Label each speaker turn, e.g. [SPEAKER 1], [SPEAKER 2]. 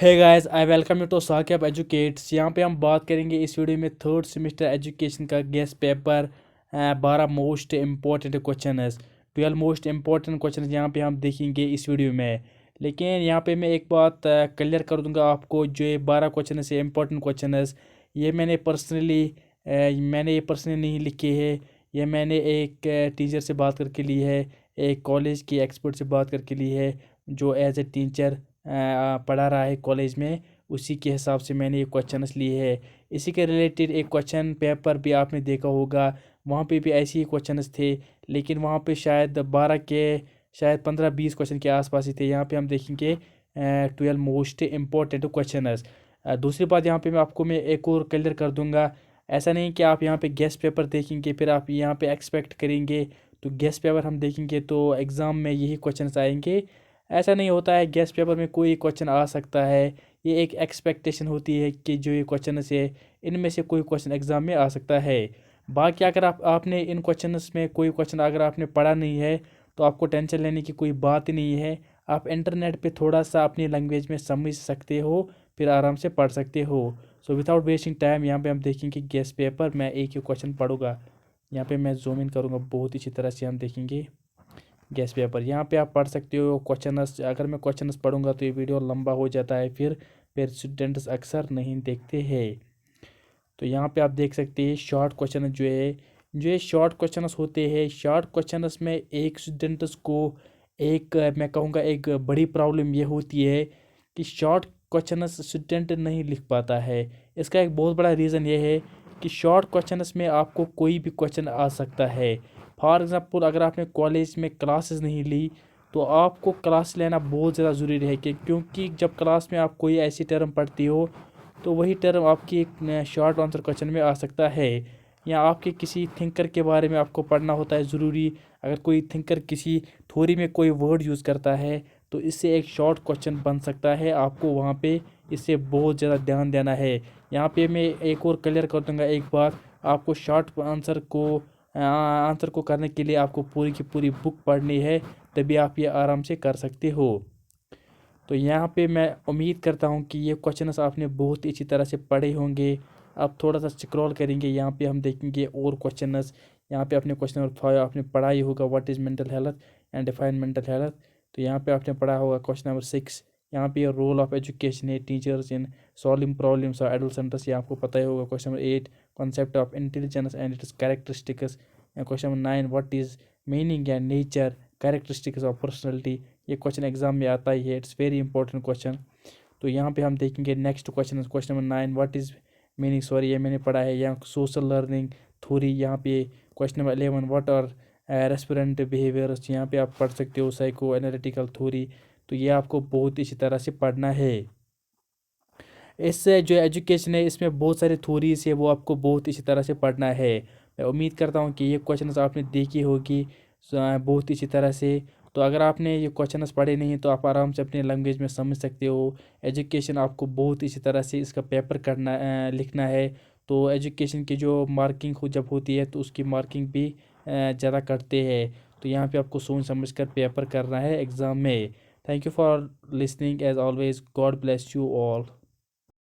[SPEAKER 1] Hey guys, I welcome you to Sakib educates. यहाँ पे हम बात करेंगे इस वीडियो में थर्ड सेमेस्टर एजुकेशन का guest paper 12 most important question 12 most important question यहाँ पे हम देखेंगे इस वीडियो में। लेकिन यहाँ पे मैं एक बात क्लियर कर दूंगा आपको, जो ये 12 क्वेश्चन है इम्पोर्टेंट क्वेश्चन ये मैंने ये पर्सनली नहीं लिखे है। ये मैंने एक टीचर से बात करके ली है, एक कॉलेज की एक्सपर्ट से बात करके ली है, जो एज ए टीचर पढ़ा रहा है कॉलेज में। उसी के हिसाब से मैंने ये क्वेश्चंस लिए है। इसी के रिलेटेड एक क्वेश्चन पेपर भी आपने देखा होगा, वहाँ पे भी ऐसे ही क्वेश्चंस थे, लेकिन वहाँ पे शायद 12 के शायद 15-20 क्वेश्चन के आसपास ही थे। यहाँ पे हम देखेंगे 12 मोस्ट इम्पोर्टेंट क्वेश्चंस। दूसरी बात यहाँ पे मैं एक और क्लियर कर दूंगा, ऐसा नहीं कि आप यहाँ पे गेस्ट पेपर देखेंगे फिर आप यहाँ पे एक्सपेक्ट करेंगे तो गेस्ट पेपर हम देखेंगे तो एग्ज़ाम में यही क्वेश्चंस आएंगे। ऐसा नहीं होता है, गेस्ट पेपर में कोई क्वेश्चन आ सकता है। ये एक एक्सपेक्टेशन होती है कि जो ये क्वेश्चन है इनमें से कोई क्वेश्चन एग्ज़ाम में आ सकता है। बाकी अगर आपने इन क्वेश्चंस में कोई क्वेश्चन अगर आपने पढ़ा नहीं है तो आपको टेंशन लेने की कोई बात ही नहीं है। आप इंटरनेट पे थोड़ा सा अपनी लैंग्वेज में समझ सकते हो, फिर आराम से पढ़ सकते हो। सो विदाउट वेस्टिंग टाइम यहाँ पे हम देखेंगे गेस्ट पेपर। मैं एक ही क्वेश्चन पढ़ूंगा, यहाँ पे मैं जूम इन करूँगा, बहुत अच्छी तरह से हम देखेंगे गेस्ट पेपर। यहाँ पे आप पढ़ सकते हो क्वेश्चंस। अगर मैं क्वेश्चंस पढ़ूंगा तो ये वीडियो लंबा हो जाता है, फिर स्टूडेंट्स अक्सर नहीं देखते हैं। तो यहाँ पे आप देख सकते हैं शॉर्ट क्वेश्चन जो ये शॉर्ट क्वेश्चंस होते हैं। शॉर्ट क्वेश्चंस में एक स्टूडेंट्स को एक मैं कहूँगा एक बड़ी प्रॉब्लम ये होती है कि शॉर्ट क्वेश्चंस स्टूडेंट नहीं लिख पाता है। इसका एक बहुत बड़ा रीज़न ये है कि शॉर्ट क्वेश्चंस में आपको कोई भी क्वेश्चन आ सकता है। फॉर एग्ज़ाम्पल अगर आपने कॉलेज में क्लासेस नहीं ली तो आपको क्लास लेना बहुत ज़्यादा ज़रूरी है, क्योंकि जब क्लास में आप कोई ऐसी टर्म पढ़ती हो तो वही टर्म आपकी एक शॉर्ट आंसर क्वेश्चन में आ सकता है। या आपके किसी थिंकर के बारे में आपको पढ़ना होता है ज़रूरी, अगर कोई थिंकर किसी थ्योरी में कोई वर्ड यूज़ करता है तो इससे एक शॉर्ट क्वेश्चन बन सकता है। आपको वहाँ पे इससे बहुत ज़्यादा ध्यान देना है। यहाँ पे मैं एक और क्लियर कर दूँगा एक बार, आपको शॉर्ट आंसर को करने के लिए आपको पूरी की पूरी बुक पढ़नी है, तभी आप ये आराम से कर सकते हो। तो यहाँ पे मैं उम्मीद करता हूँ कि ये क्वेश्चंस आपने बहुत ही अच्छी तरह से पढ़े होंगे। अब थोड़ा सा स्क्रॉल करेंगे, यहाँ पे हम देखेंगे और क्वेश्चंस। यहाँ पे आपने क्वेश्चन नंबर 5 आपने पढ़ा ही होगा, what is mental health and define mental health. तो यहाँ पे आपने पढ़ा होगा क्वेश्चन नंबर 6। यहाँ पे रोल ऑफ एजुकेशन है टीचर्स इन सॉल्विंग प्रॉब्लम्स और एडोलसेंट्स, ये आपको पता ही होगा। Question number 8 concept of intelligence and it's characteristics. Question number 9 what is meaning and nature characteristics of personality. ये क्वेश्चन एग्जाम में आता ही है, इट्स वेरी इंपॉर्टेंट क्वेश्चन। तो यहाँ पे हम देखेंगे next question, question number 9 what is meaning, sorry ये मैंने पढ़ा है। यहाँ सोशल लर्निंग थ्योरी। यहाँ पे question number 11 what are respondent behaviours, यहाँ पे आप पढ़ सकते हो साइको एनालिटिकल थ्योरी। तो ये आपको बहुत इसी तरह से पढ़ना है। इससे जो एजुकेशन है इसमें बहुत सारे थ्योरीज है, वो आपको बहुत इसी तरह से पढ़ना है। मैं उम्मीद करता हूँ कि ये क्वेश्चन आपने देखी होगी बहुत इसी तरह से। तो अगर आपने ये क्वेश्चंस पढ़े नहीं तो आप आराम से अपने लैंग्वेज में समझ सकते हो। एजुकेशन आपको बहुत इसी तरह से इसका पेपर लिखना है। तो एजुकेशन की जो मार्किंग जब होती है तो उसकी मार्किंग भी ज़्यादा करते हैं। तो यहाँ पे आपको सोच समझ कर पेपर करना है एग्ज़ाम में। Thank you for listening as always, god bless you all.